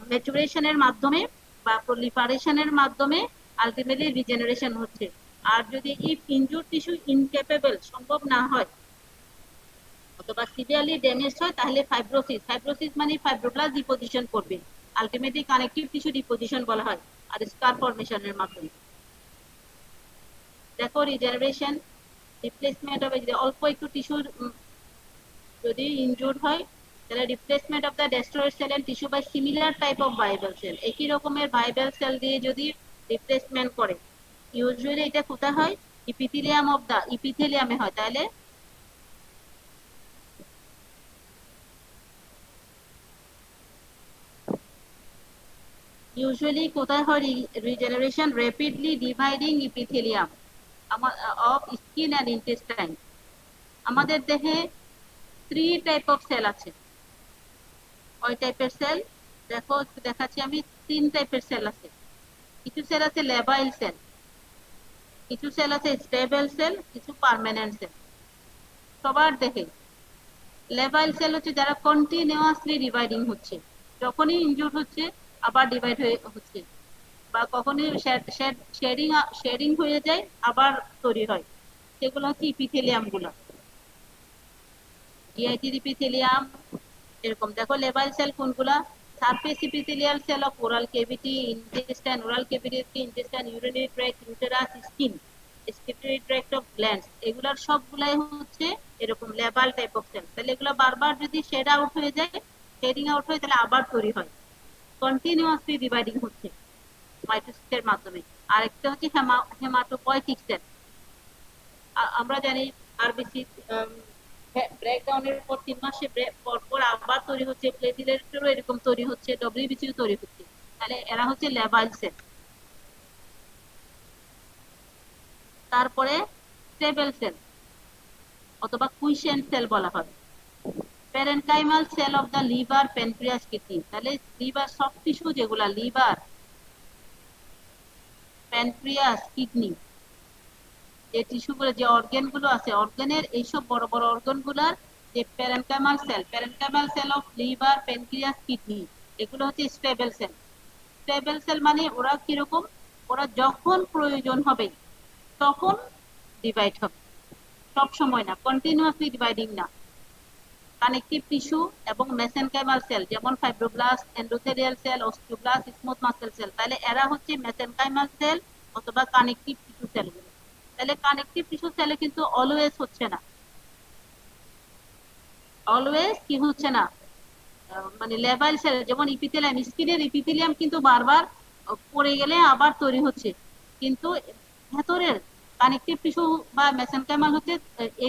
ম্যাচুরেশনের মাধ্যমে বা প্রলিফারেশনের মাধ্যমে আলটিমেটলি রিজেনারেশন হচ্ছে। আর যদি ইফ ইনজুর টিস্যু ইনক্যাপেবল, সম্ভব না হয় অথবা সিভিয়ারলি ড্যামেজ হয়, তাহলে ফাইব্রোসিস, ফাইব্রোসিস মানে ফাইব্রোব্লাস্ট ডিপোজিশন করবে, আলটিমেটলি কানেকটিভ টিস্যু ডিপোজিশন বলা হয়, আর স্কার ফরমেশনের মাধ্যমে। দেখো রিজেনারেশন, রিপ্লেসমেন্ট হবে, যদি অল্প একটু টিস্যু যদি ইনজুর হয় তাহলে replacement of the destroyed cell and tissue by similar type of viable cell, একই রকমের ভাইবাল সেল দিয়ে যদি রিপ্লেসমেন্ট করে, ইউজুয়ালি এটা কোথায় হয়, ইপিথেলিয়াম অফ দা ইপিথেলিয়ামে হয়। তাহলে ইউজুয়ালি কোথায় হয় regeneration, rapidly dividing epithelium of skin and intestine. আমাদের দেহে 3 টাইপ অফ সেল আছে। কয় টাইপের সেল দেখো, একটু দেখাচ্ছি আমি। 3 টাইপের সেল আছে। কিছু সেল আছে লেবাইল সেল, কিছু সেল আছে স্টেবল সেল, কিছু পার্মানেন্ট সেল। সবার দেখে লেবাইল সেল হচ্ছে যারা কন্টিনিউয়াসলি ডিভাইডিং হচ্ছে, যখনই ইনজুর হচ্ছে আবার ডিভাইড হচ্ছে, বা কখনই শেডিং হয়ে যায় আবার তৈরি হয়, সেগুলো হচ্ছে ইপিথেলিয়াম গুলো, জিআইটি ইপিথেলিয়াম। এরকম দেখো লেবাইল সেল কোনগুলা, surface epithelial cell of oral cavity, intestine, oral cavity, intestine, urinary tract, uterus, skin, excretory tract of glands, এগুলার সবগুলাই হচ্ছে এরকম লেবাল টাইপ অফ সেল। তাহলে এগুলো বারবার যদি শেড আউট হয়ে যায়, শেডিং আউট হয়, তাহলে আবার তৈরি হয়, কন্টিনিউয়াসলি ডিভাইডিং হচ্ছে মাইটোসিসের মাধ্যমে। আরেকটা হচ্ছে হেমাটোপয়েটিক সেল। আমরা জানি আরবিসি ব্রেকডাউনের পর 3 মাসে পর পর আবার তৈরি হচ্ছে, প্লেটলেটেরও এরকম তৈরি হচ্ছে, ডব্লিউবিসিও তৈরি হচ্ছে, তাহলে এরা হচ্ছে লেবাইল সেল। তারপরে স্টেবল সেল অথবা কুইসেন্ট সেল বলা হয়। Parenchymal cell of the liver, pancreas, kidney. তাহলে লিভার সফট টিস্যু যেগুলা, লিভার, প্যানক্রিয়াস, কিডনি, যে টিস্যুগুলো, যে অর্গান গুলো আছে, অর্গানের এইসব বড় বড় অর্গান গুলার যে parenchymal cell of liver, pancreas, kidney, এগুলো হচ্ছে স্টেবল সেল। স্টেবল সেল মানে ওরা কিরকম, ওরা যখন প্রয়োজন হবে তখন ডিভাইড হবে, সব সময় না, কন্টিনিউয়াসলি ডিভাইডিং না। কানেকটিভ টিস্যু এবং মেসেনকাইমাল সেল, যেমন fibroblast, endothelial cell, osteoblast, smooth muscle cell, তাহলে এরা হচ্ছে মেসেনকাইমাল সেল অথবা কানেকটিভ টিস্যু সেলগুলো। তাহলে কানেকটিভ টিস্যু সেলে কিন্তু অলওয়েজ হচ্ছে না, অলওয়েজ কি হচ্ছে না, মানে লেবাইল সেল যেমন ইপিথেলিয়াম, স্কিনের ইপিথেলিয়াম কিন্তু বারবার পড়ে গেলে আবার তৈরি হচ্ছে, কিন্তু ভেতরের কানেকটিভ টিস্যু বা মেসেনকাইমাল হচ্ছে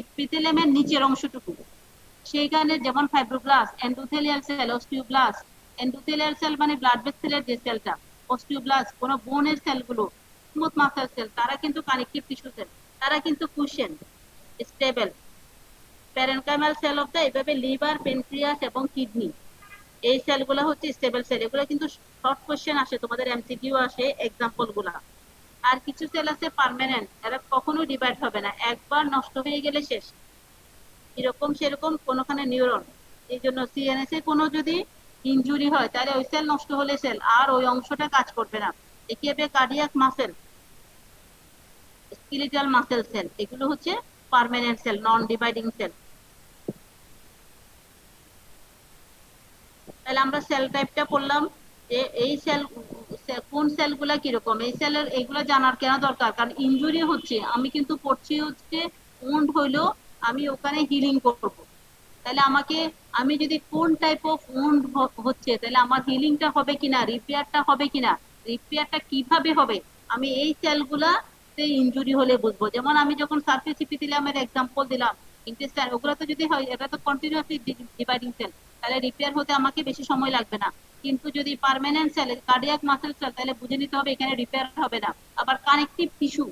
এপিথেলিয়ামের নিচের অংশটুকু, সেইখানে যেমন fibroblast, endothelial cell, osteoblast. Endothelial cell মানে ব্লাড ভেসেলের যে সেলটা, অস্টিওব্লাস্ট কোন বোনের সেলগুলো, স্মুথ মাসেল সেল, তারা কিন্তু কানেকটিভ টিস্যু সেল, তারা কিন্তু কুশন stable. Parenchymal cell of the, এভাবে লিভার, প্যানক্রিয়াস এবং কিডনি, এই সেলগুলো হচ্ছে স্টেবল সেল। এগুলো কিন্তু শর্ট কোশ্চেন আসে, তোমাদের এমসিকিউ আসে এক্সাম্পল গুলা। আর কিছু সেল আছে পার্মানেন্ট, এরা কখনো ডিভাইড হবে না, একবার নষ্ট হয়ে গেলে শেষ, এরকম সেরকম কোনখানে নিউরন। এই জন্য সিএনএস এ কোনো যদি ইনজুরি হয় তাহলে ওই সেল নষ্ট হলে সেল আর ওই অংশটা কাজ করবে না। একে হবে cardiac muscle, skeletal muscle sell, এগুলো হচ্ছে permanent sell, non dividing cell. তাহলে আমরা সেল টাইপটা পড়লাম, যে এই সেল কোন সেলগুলা কিরকম, এই সেলের এইগুলো জানার কেন দরকার, কারণ ইনজুরি হচ্ছে, আমি কিন্তু পড়ছি হচ্ছে উন্ড হইলেও আমি ওখানে হিলিং করব, তাহলে আমাকে, আমি যদি কোন টাইপ অফ উন্ড হচ্ছে, তাহলে আমার হিলিংটা হবে কিনা, রিপেয়ারটা হবে কিনা, রিপেয়ারটা কিভাবে হবে, আমি এই সেলগুলা ইনজুরি হলে বুঝবো। যেমন আমি যখন সারফেস ইপিথেলিয়ামের এক্সাম্পল দিলাম, ইন্টেস্টাইন, ওগুলো তো যদি হয়, এটা তো কন্টিনিউয়াসলি ডিভাইডিং সেল, তাহলে রিপেয়ার হতে আমাকে বেশি সময় লাগবে না। কিন্তু যদি permanent cell, cardiac muscle cell, তাহলে বুঝে নিতে হবে এখানে রিপেয়ার হবে না। আবার কানেকটিভ টিস্যু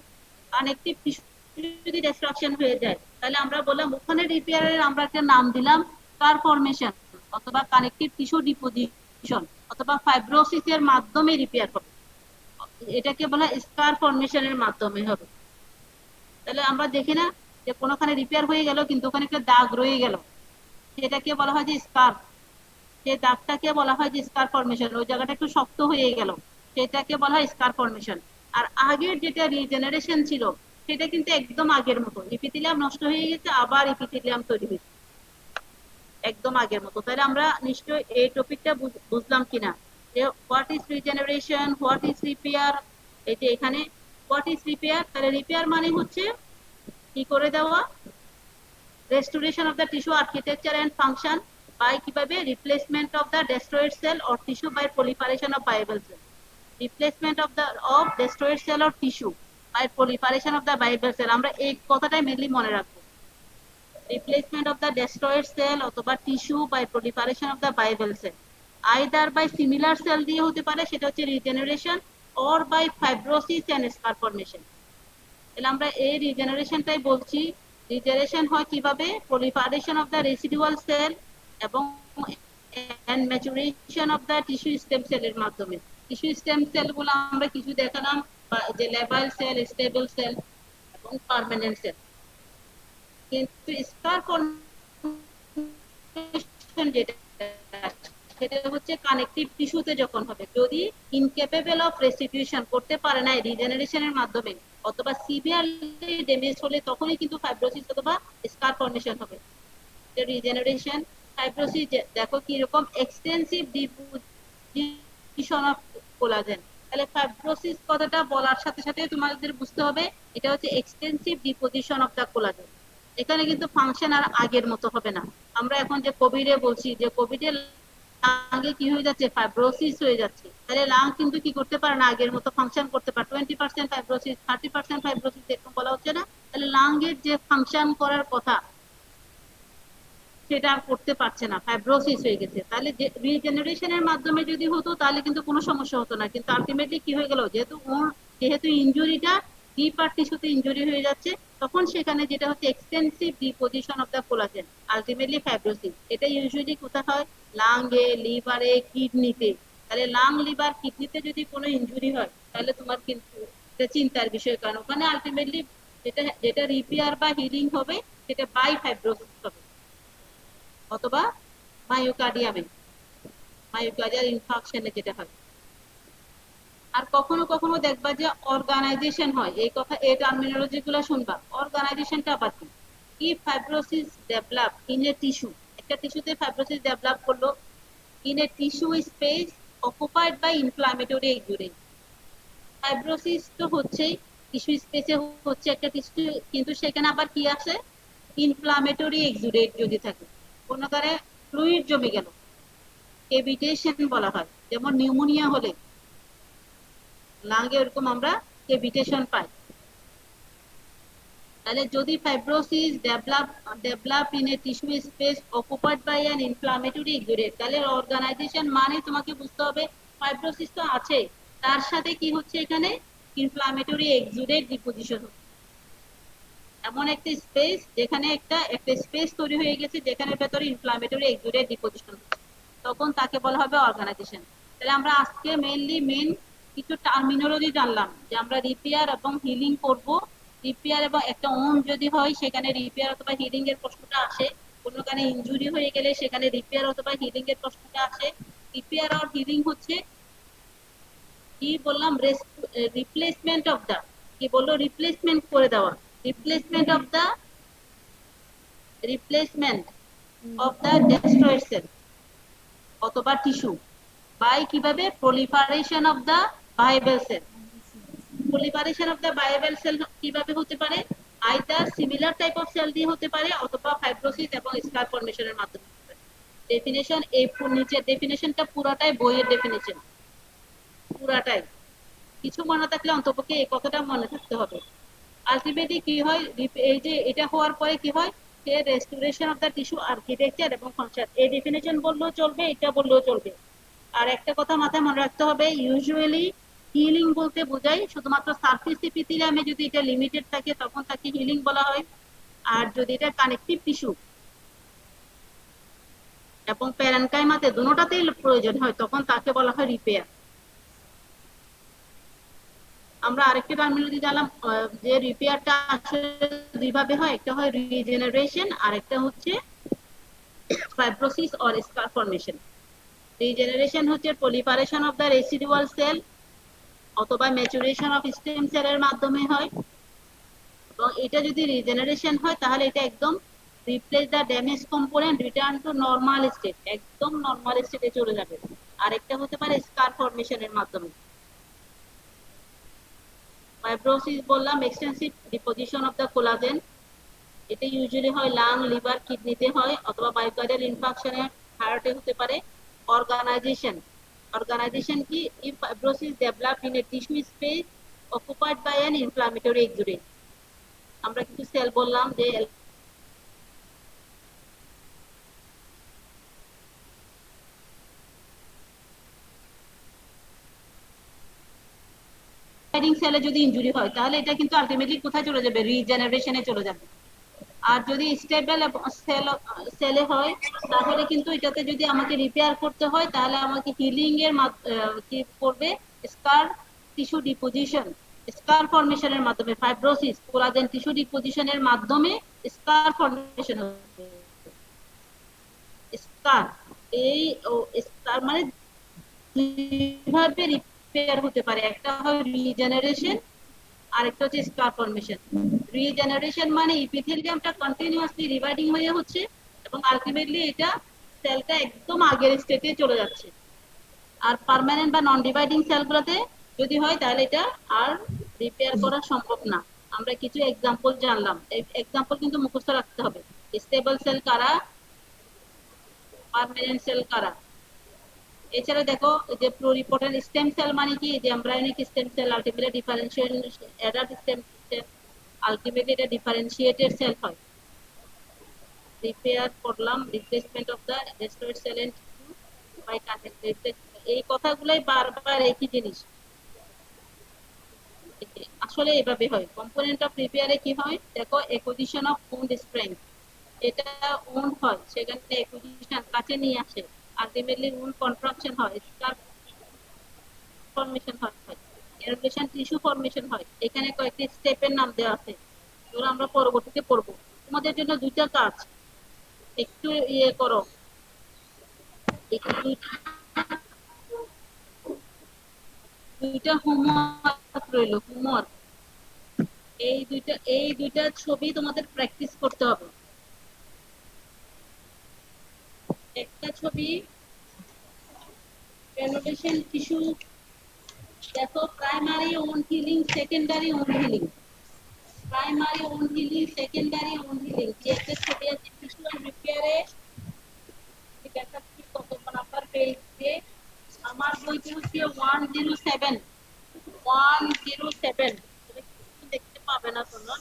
যদি ডিস্ট্রাকশন হয়ে যায়, তাহলে আমরা বললাম ওখানে রিপেয়ারের আমরা একটা নাম দিলাম স্কার ফরমেশন অথবা কানেকটিভ টিস্যু ডিপোজিশন অথবা ফাইব্রোসিসের মাধ্যমে রিপেয়ার হবে, এটাকে বলা স্কার ফরমেশনের মাধ্যমে হবে। তাহলে আমরা দেখি না যে কোনোখানে রিপেয়ার হয়ে গেল কিন্তু ওখানে একটা দাগ রয়ে গেল, সেটাকে বলা হয় যে স্কার। সেই দাগটাকে বলা হয় যে স্কার ফর্মেশন, ওই জায়গাটা একটু শক্ত হয়ে গেল, সেটাকে বলা হয় স্কার ফর্মেশন। আর আগের যেটা রিজেনারেশন ছিল সেটা কিন্তু একদম আগের মতো, ইপিথেলিয়াম নষ্ট হয়ে গেছে আবার ইপিথেলিয়াম তৈরি হয়েছে, একদম আগের মতো। তাহলে আমরা নিশ্চয়ই এই টপিকটা বুঝলাম কিনা, যে what is regeneration, what is repair. এই যে এখানে হোয়াট ইজ রিপেয়ার, তাহলে রিপেয়ার মানে হচ্ছে কি করে দেওয়া, restoration of the tissue architecture and function by কিভাবে replacement of the destroyed cell or tissue by proliferation of viable cell, replacement of destroyed cell or tissue by proliferation of the viable cell। আমরা এই কথাটাই mainly মনে রাখবো, replacement of the destroyed cell অথবা tissue by proliferation of the viable cell, either by similar cell দিয়ে হতে পারে, সেটা হচ্ছে regeneration, or by fibrosis and scar formation। তাহলে আমরা এই রিজেনারেশনটাই বলছি। রিজেনারেশন হয় কিভাবে, proliferation of the residual cell এবং and maturation of the tissue stem cell এর মাধ্যমে। টিস্যু স্টেম সেল গুলো আমরা কিছু দেখালাম, যে লেবাইল সেল, স্টেবল সেল এবং পার্মানেন্ট সেল। কিন্তু স্কার ফর্মেশন যেটা, সেটা হচ্ছে কানেকটিভ টিস্যুতে যখন হবে, যদি ইনক্যাপেবল অফ রেস্টিটিউশন করতে পারে না রিজেনারেশনের মাধ্যমে অথবা সিভিয়ারলি ড্যামেজ হলে, তখনই কিন্তু ফাইব্রোসিস অথবা স্কার ফর্মেশন হবে। রিজেনারেশন, ফাইব্রোসিস দেখো কি রকম, এক্সটেন্সিভ ডিপোজিশন অফ কোলাজেন। তাহলে ফাইব্রোসিস কথাটা বলার সাথে সাথে তোমাদের বুঝতে হবে এটা হচ্ছে extensive deposition of the collagen. এখানে কিন্তু ফাংশন আর আগের মতো হবে না। আমরা এখন যে কোভিডে বলছি যে কোভিডে লাংয়ে কি হয়ে যাচ্ছে, ফাইব্রোসিস হয়ে যাচ্ছে, তাহলে লাং কিন্তু কি করতে পারে না, আগের মতো ফাংশন করতে পারে। 20% ফাইব্রোসিস, 30% ফাইব্রোসিস এরকম বলা হচ্ছে না। তাহলে লাংয়ের যে ফাংশন করার কথা সেটা আর করতে পারছে না, ফাইব্রোসিস হয়ে গেছে। তাহলে রিজেনারেশনের মাধ্যমে যদি হতো তাহলে কিন্তু কোনো সমস্যা হতো না, কিন্তু আলটিমেটলি কি হয়ে গেল, যেহেতু ইনজুরিটা ডিপ আর টিস্যুতে ইনজুরি হয়ে যাচ্ছে, তখন সেখানে যেটা হচ্ছে extensive deposition of the collagen, ultimately fibrosis. এটা ইউজুয়ালি কোথায় হয়, লাংয়ে, লিভারে, কিডনিতে। তাহলে লাং, লিভার, কিডনিতে যদি কোনো ইনজুরি হয় তাহলে তোমার কিন্তু এটা চিন্তার বিষয়, কারণ ওখানে আলটিমেটলি যেটা যেটা রিপেয়ার বা হিলিং হবে সেটা বাই ফাইব্রোসিস হবে অথবা মায়োকার্ডিয়ামে, মায়োকার্ডিয়াল ইনফাকশনে যেটা হয়। আর কখনো কখনো দেখবা যে অর্গানাইজেশন হয়, এই কথা এই টার্মিনোলজি গুলো শুনবা। অর্গানাইজেশনটা আবার কি, if fibrosis develop in a tissue, একটা টিস্যুতে ফাইব্রোসিস ডেভেলপ করলো in a tissue space occupied by inflammatory exudate। Fibrosis তো হচ্ছেই টিস্যু স্পেসে হচ্ছে একটা টিস্যু, কিন্তু সেখানে আবার কি আছে, ইনফ্লামেটরি এক্সুডেট যদি থাকে, কোনো কারণে ফ্লুইড জমে গেল, কেভিটেশন বলা হয়। যেমন নিউমোনিয়া হলে লাংয়ে এরকম আমরা কেভিটেশন পাই। তাহলে যদি fibrosis develop in a tissue space occupied by an inflammatory exudate, তাহলে অর্গানাইজেশন মানে তোমাকে বুঝতে হবে ফাইব্রোসিস তো আছে, তার সাথে কি হচ্ছে, এখানে ইনফ্লামেটরি এক্সুডেট ডিপোজিশন হচ্ছে। এমন একটা স্পেস যেখানে একটা স্পেস তৈরি হয়ে গেছে যেখানে ভেতরে ইনফ্লামেটরি এক্সুডেট ডিপোজিশন হচ্ছে, তখন তাকে বলা হবে অর্গানাইজেশন। তাহলে আমরা আজকে মেইন কিছু টার্মিনোলজি জানলাম, যে আমরা রিপেয়ার এবং হিলিং করব। রিপেয়ার এবং একটা ওন যদি হয় সেখানে রিপেয়ার অথবা হিলিং এর প্রশ্নটা আসে, কোনো কারণে ইনজুরি হয়ে গেলে সেখানে রিপেয়ার অথবা হিলিং এর প্রশ্নটা আসে। রিপেয়ার আর হিলিং হচ্ছে কি বললাম, রিপ্লেসমেন্ট অফ দা, কি বললো, রিপ্লেসমেন্ট করে দেওয়া, replacement of the destroyed cell অথবা টিস্যু বাই কিভাবে, proliferation of the viable cell। proliferation of the viable cell কিভাবে হতে পারে, either similar type of cell দিয়ে হতে পারে অথবা ফাইব্রোসিস এবং স্কার ফর্মেশনের মাধ্যমে হতে পারে। ডেফিনেশন এই নিচের ডেফিনেশনটা পুরাটাই বইয়ের ডেফিনেশন, পুরাটাই। কিছু মনে থাকলে অন্তপক্ষে এই কথাটা মনে থাকতে হবে। আলটিমেটলি কি হয়, এই যে এটা হওয়ার পরে কি হয়, সে restoration of the tissue architecture এবং ফাংশন, এই ডেফিনেশন বললেও চলবে, এটা বললেও চলবে। আর একটা কথা মাথায় মনে রাখতে হবে, ইউজুয়ালি হিলিং বলতে বোঝাই শুধুমাত্র সারফেস এপিথেলিয়ামে, যদি এটা লিমিটেড থাকে তখন তাকে হিলিং বলা হয়। আর যদি এটা কানেকটিভ টিস্যু এবং প্যারেনকাইমাতে দুটোটাতেই প্রয়োজন হয় তখন তাকে বলা হয় রিপেয়ার। আমরা আরেকটা টার্মিনোলজি জানলাম, যে রিপেয়ারটা আসলে দুই ভাবে হয়, একটা হয় রিজেনারেশন আর একটা হচ্ছে fibrosis or scar formation. Regeneration হচ্ছে proliferation of the residual cell অথবা ম্যাচুরেশন অফ স্টেম সেলের মাধ্যমে হয়। এবং এটা যদি রিজেনারেশন হয় তাহলে এটা একদম replace the damage component, return to normal state, একদম নর্মাল স্টেটে চলে যাবে। আরেকটা হতে পারে স্কার ফরমেশনের মাধ্যমে। ফাইব্রোসিস বললাম extensive deposition of the collagen, এটা ইউজুয়ালি হয় লাং, লিভার, কিডনিতে হয় অথবা মায়োকার্ডিয়াল ইনফাকশনে, হার্টে হতে পারে। অর্গানাইজেশন, অর্গানাইজেশন কি? If fibrosis develop in a tissue space occupied by an inflammatory exudate. আমরা কিছু সেল বললাম যে ডিভাইডিং সেলে যদি ইনজুরি হয় তাহলে এটা কিন্তু আলটিমেটলি কোথায় চলে যাবে? রিজেনারেশনে চলে যাবে। আর যদি স্টেবল সেলে হয় তাহলে কিন্তু এটাতে যদি আমাকে রিপেয়ার করতে হয় তাহলে আমাকে হিলিং এর কি করবে? স্কার টিস্যু ডিপোজিশন, স্কার ফরমেশনের মাধ্যমে, ফাইব্রোসিস কোলাজেন টিস্যু ডিপোজিশনের মাধ্যমে স্কার ফরমেশন হবে। স্কার, এই স্কার মানে দুইভাবে রিপেয়ার হতে পারে, একটা হয় রিজেনারেশন, আরেকটা হচ্ছে স্কার ফরমেশন। রিজেনারেশন মানে ইপিথেলিয়ামটা কন্টিনিউয়াসলি রিভাইডিং হয়ে হচ্ছে এবং আলটিমেটলি এটা সেলটা একদম আগের স্টেটে চলে যাচ্ছে। আর পার্মানেন্ট বা নন ডিভাইডিং সেলগুলোতে যদি হয় তাহলে এটা আর রিপেয়ার করা সম্ভব না। আমরা কিছু এক্সাম্পল জানলাম, এই এক্সাম্পল কিন্তু মুখস্থ রাখতে হবে। স্টেবল সেল কারা, পার্মানেন্ট সেল কারা। এছাড়া দেখো যে প্লুরিপটেন্ট স্টেম সেল মানে কি? যে embryonic stem cell, ultimately differentiation adult stem cell, ultimately এটা ডিফারেন্সিয়েটেড সেল হয়। রিপেয়ার করলাম, replacement of the destroyed cell and by content, এই কথাগুলাই বারবার একই জিনিস। আসলে এভাবে হয়। কম্পোনেন্ট অফ রিপেয়ারে কি হয় দেখো, অ্যাকুইজিশন অফ উন্ড স্ট্রেংথ, এটা উন্ড হয় সেখানে অ্যাকুইজিশন কাছে নিয়ে আসে, আলটিমেটলি উন্ড কন্ট্রাকশন হয়, স্কার ফরমেশন হয়, এরোগেশন টিস্যু ফরমেশন হয়। এখানে কয়েকটি স্টেপের নাম দেওয়া আছে, এগুলো আমরা পরবর্তীতে পড়ব। তোমাদের জন্য দুইটা কাজ, একটু ইয়ে করো, দুইটা হোমওয়ার্ক রইল, হোমওয়ার্ক। এই দুইটা ছবি তোমাদের প্র্যাকটিস করতে হবে। একটা ছবি রেনোভেশন টিস্যু, দেখো primary wound healing, secondary wound healing, primary wound healing, secondary wound healing, যে একটা ছবি আছে টিস্যু রিপেয়ারে দেখাচ্ছি কত নাম্বার পেজে। আমার বইতে হচ্ছে 107, 107 দেখতে পাবে না তোমরা,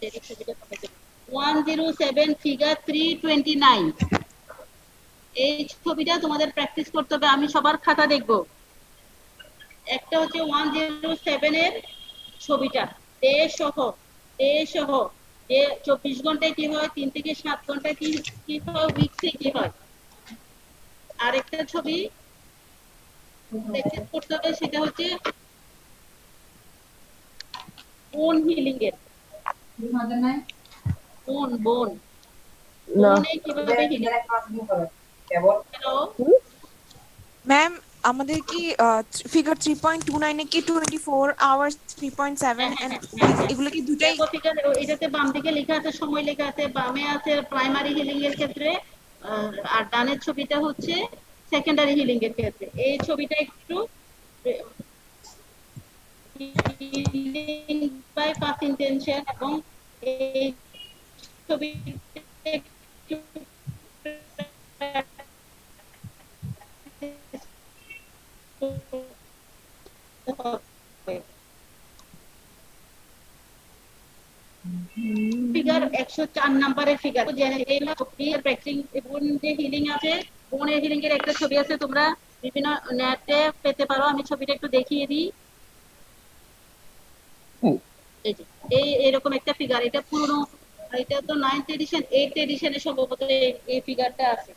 দেখতে পাবে না। 107 ফিগার 329, এই ছবিটা তোমাদের প্র্যাকটিস করতে হবে। আমি সবার খাতা দেখব। একটা হচ্ছে 107 এর ছবিটা, ডে সহ যে 24 ঘন্টায় কি হয়, 3 থেকে 7 ঘন্টায় কি হয়, উইকসে কি হয়। আরেকটা ছবি প্র্যাকটিস করতে হবে, সেটা হচ্ছে বোন হিলিং এর, বোনে কিভাবে হিলিং। হ্যালো, ম্যাম আমাদের কি ফিগার 3.29 এ কি 24 আওয়ার্স 3.7 এন্ড এগুলো কি দুটাই? দেখো ফিগার এটাতে বাম দিকে লেখা আছে, সময় লেখা আছে, বামে আছে প্রাইমারি হিলিং এর ক্ষেত্রে, আর ডানের ছবিটা হচ্ছে সেকেন্ডারি হিলিং এর ক্ষেত্রে। এই ছবিটা একটু হিলিং বাই ফার্স্ট ইন্টেনশন এবং এই ছবিটা একটু ফিগার 104 নম্বরের ফিগার, যে হিলিং আছে, বোনের হিলিং এর একটা ছবি আছে, তোমরা বিভিন্ন নেটে পেতে পারো। আমি ছবিটা একটু দেখিয়ে দিই। এই যে এরকম একটা ফিগার, এটা পুরনো, এটা তো 9th এডিশন, 8th এডিশনে সম্ভবত এই ফিগারটা আছে।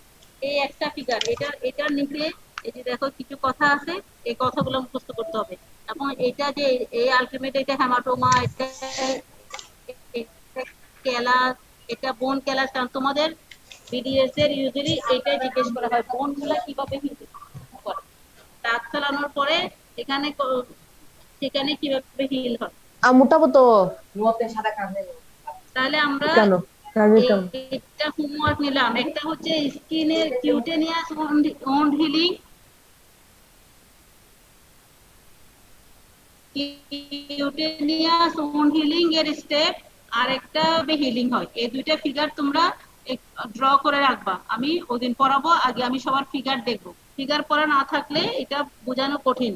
এই একটা ফিগার, এটার নিচে এই যে দেখো কিছু কথা আছে, এই কথাগুলো মুখস্থ করতে হবে। এবং এটা যে এই আলটিমেট, এটা হেমাটোমা, এটা কেলাস, এটা বোন কেলাস, কারণ তোমাদের বিডিএস এর ইউজুয়ালি এটাই জিজ্ঞেস করা হয়, বোনগুলা কিভাবে হিল করে, দাগ ফেলানোর পরে এখানে সেখানে কিভাবে হিল হয়। আমুটা তো তাহলে আমরা কেন কেন একটা হোমওয়ার্ক নিলাম, একটা হচ্ছে স্কিনের cutaneous wound healing, cutaneous wound healing এর স্টেপ, আর একটা হিলিং হয়। এই দুইটা ফিগার তোমরা ড্র করে রাখবা, আমি ওদিন পড়াবো, আগে আমি সবার ফিগার দেখবো, ফিগার পড়া না থাকলে এটা বোঝানো কঠিন।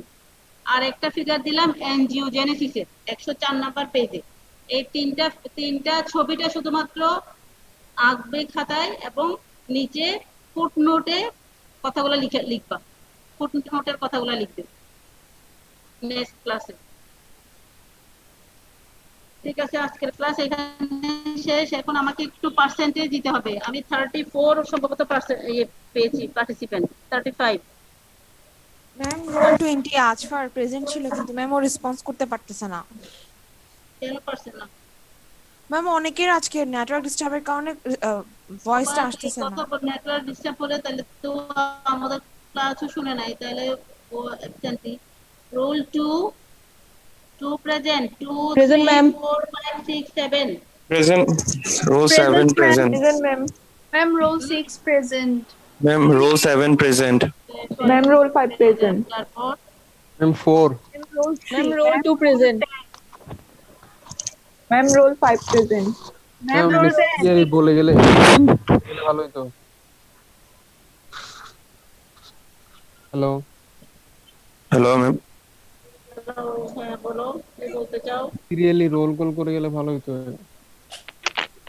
আর একটা ফিগার দিলাম এনজিওজেনেসিসের 104 নাম্বার পেজে। এই তিনটা ছবিটা শুধুমাত্র আঁকবে খাতায় এবং নিচে ফুটনোটে কথাগুলো লিখবা, ফুটনোটের কথাগুলো লিখবে নেক্সট ক্লাসে। ঠিক আছে, আজকের ক্লাস এখানে শেষ। এখন আমাকে একটু পার্সেন্টেজ দিতে হবে। আমি 34 সম্ভবত পেয়েছি পার্টিসিপেন্ট, 35। ম্যাম রোল 20 আজ ফার প্রেজেন্ট ছিল, কিন্তু ম্যাম ও রেসপন্স করতে পারতেছে না। কেন পারছেন না? ম্যাম অনেকের আজকে নেটওয়ার্ক ডিস্টার্বের কারণে ভয়েসটা আসতেছে না। নেটওয়ার্ক ডিস্টার্ব হলে তাহলে তো আমাদের ক্লাসও শুনে নাই, তাহলে ও absentee. Roll 2 present, 2 Present, 3 ma'am. 4 5 6 7। Present. Row 7 present. Present, ma'am. Ma'am, row 6 present. Ma'am, row 7 present. Ma'am, roll 5 present. তারপর Ma'am 4. Ma'am, roll 2 present. Ma'am, roll 5 present. Ma'am, Ma'am, roll Miss Thierry বলে গেলে ভালোই তো। Hello Hello, ma'am. হ্যাঁ বলো, কি বলতে চাও? সিরিয়ালি রোল কল করে গেলে ভালোই তো।